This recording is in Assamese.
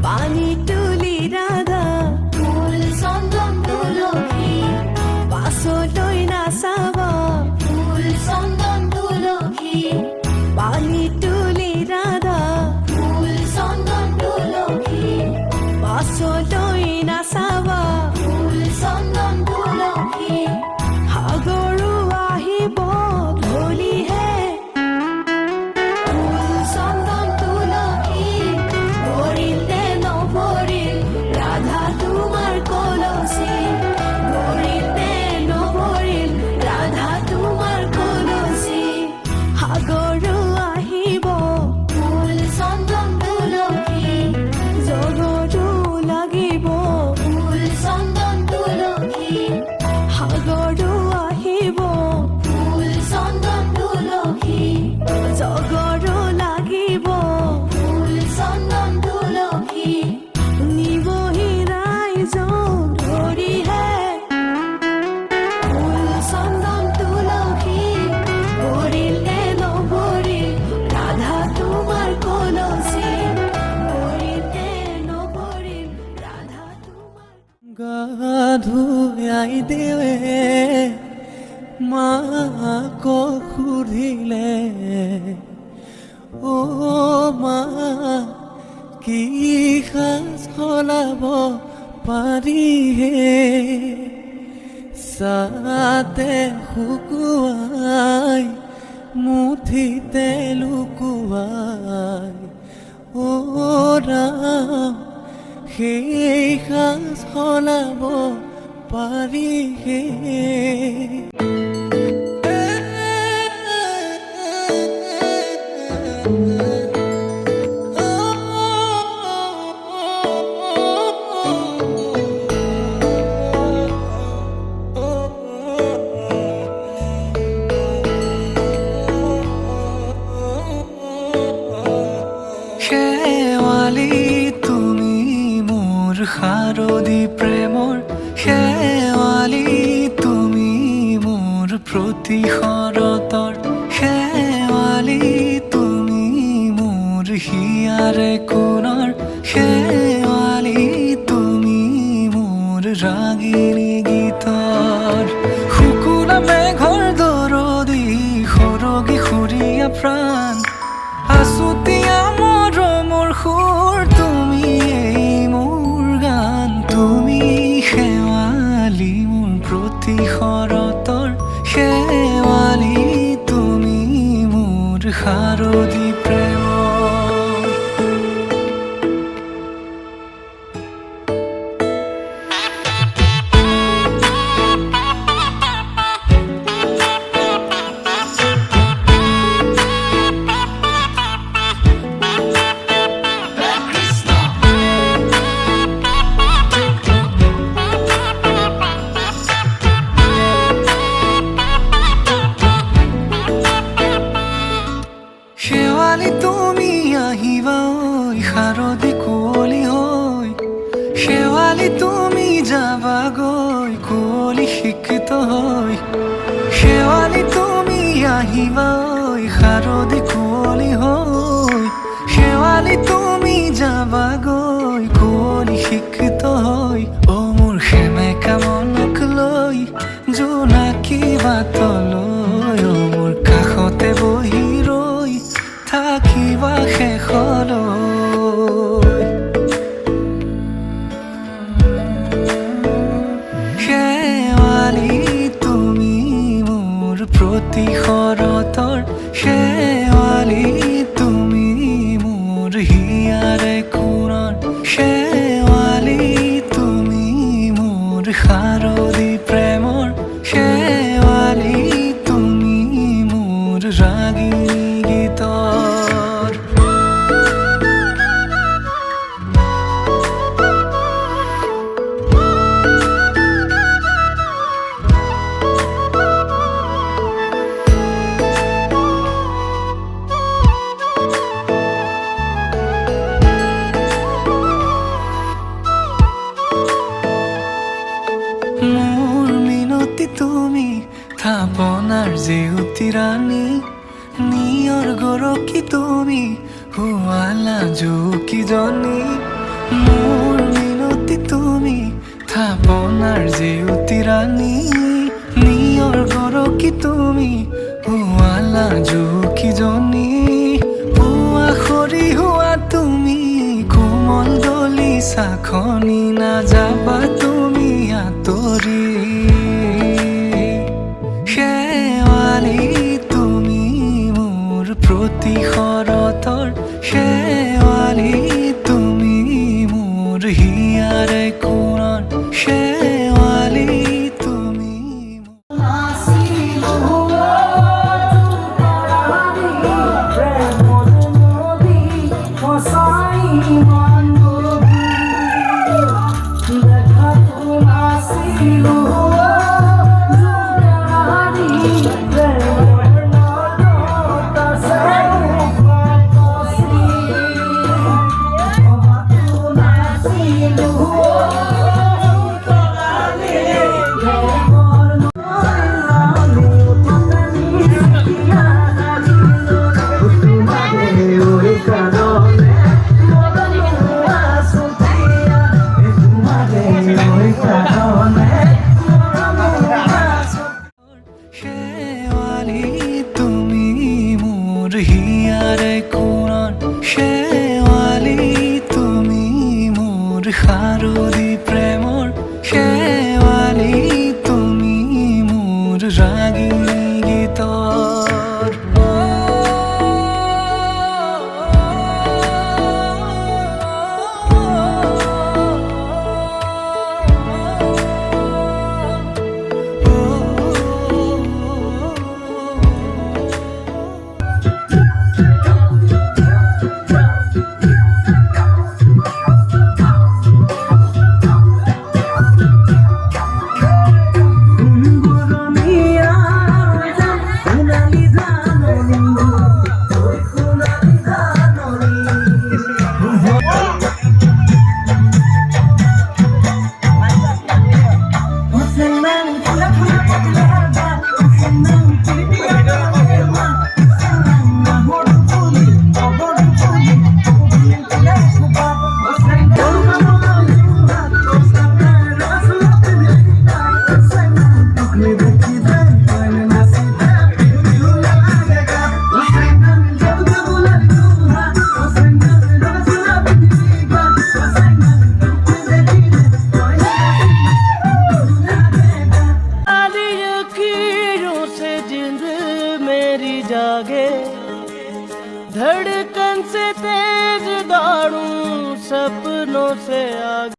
পানি তুলি রাধা ফুল চন্দন তুলসী পাছলৈ নাচাব ফুল চন্দন তুলসী পানি তুলি ৰাধা ফুল চন্দন তুলসী পাছলৈ নাচাব ফুল চন্দন তুলসী সাগৰো আহিব ধলিহে ফুল চন্দন তুলসী ভৰিতে নভৰিল ৰাধা তোমাৰ কলচী ভৰিতে নভৰিল ৰাধা তোমাৰ কলচী সাগৰো আহিব ফুল চন্দন তুলসী জগতো লাগিব ফুল চন্দন তুলসী সাগৰো আহিব ফুল চন্দন তুলসী জগৰো লাগিব ফুল চন্দন তুলসী নিবহি ৰাইজক ধৰিহে ফুল চন্দন তুলসী ভৰিলে নভৰিল ৰাধা তোমাৰ কলচী ভৰিতে নভৰিল ৰাধা তোমাৰ গা ধুৱাই দেৱে মাক সুধিলে অ মা কি সাজ সলাব পাৰিহে চাতে শুকুৱাই মুঠিতে লুকুৱাই অ ৰাম সেই সাজ সলাব পাৰিহে শেৱালি তুমি মোৰ শাৰদী প্ৰেমৰ শেৱালি তুমি মোৰ প্ৰতি শৰতৰ শেৱালি তুমি মোৰ হিয়াৰে কোণৰ শেৱালি তুমি মোৰ ৰাগিনী গীতৰ শুকুলা মেঘৰ দৰদি সৰগী সুৰীয়া প্ৰাণ আছুতীয়া মৰমৰ সুৰ তুমি মোৰ গান তুমি শেৱালি মোৰ প্ৰতি শৰতৰ শেৱালি তুমি মোৰ শাৰদী প্ৰেমৰ শেৱালি তুমি আহিবা ঐ শাৰদী কুঁৱলী হৈ শেৱালি তুমি যাবাগৈ কুঁৱলী শিক্ষিত হৈ শেৱালি তুমি আহিবা ঐ শাৰদী কুঁৱলী হৈ শেৱালি তুমি যাবাগৈ কুঁৱলী শিক্ষিত হৈ অ মোৰ সেমেকা মনক লৈ জোনাকী বাটলৈ অ মোৰ কাষতে বহি থাকিবা শেষলৈ শেৱালি তুমি মোৰ প্ৰতি শৰতৰ শেৱালি তুমি মোৰ হিয়াৰে কোণৰ শেৱালি তুমি মোৰ শাৰদী প্ৰেমৰ শেৱালি তুমি মোৰ ৰাগিনী গীতৰ থাপনাৰ জেউতি ৰাণী নিয়ৰ গৰকী তুমি শুৱালা জুকিজনী মোৰ মিনতি তুমি থাপনাৰ জেউতি ৰাণী নিয়ৰ গৰকী তুমি শুৱালা জুকিজনী পুৱা খৰি হোৱা তুমি কোমল গলি চাখনি নাযাবা তুমি আঁতৰি শেৱালি তুমি মোৰ প্ৰতি শৰতৰ শেৱালি তুমি মোৰ হিয়াৰে কোণৰ শেৱালি তুমি হিয়াৰে কোণৰ শেৱালি তুমি মোৰ শাৰদী প্ৰেমৰ শেৱালি তুমি মোৰ ৰাগিনী গীতৰ जागे धड़कन से तेज दौड़ूं सपनों से आगे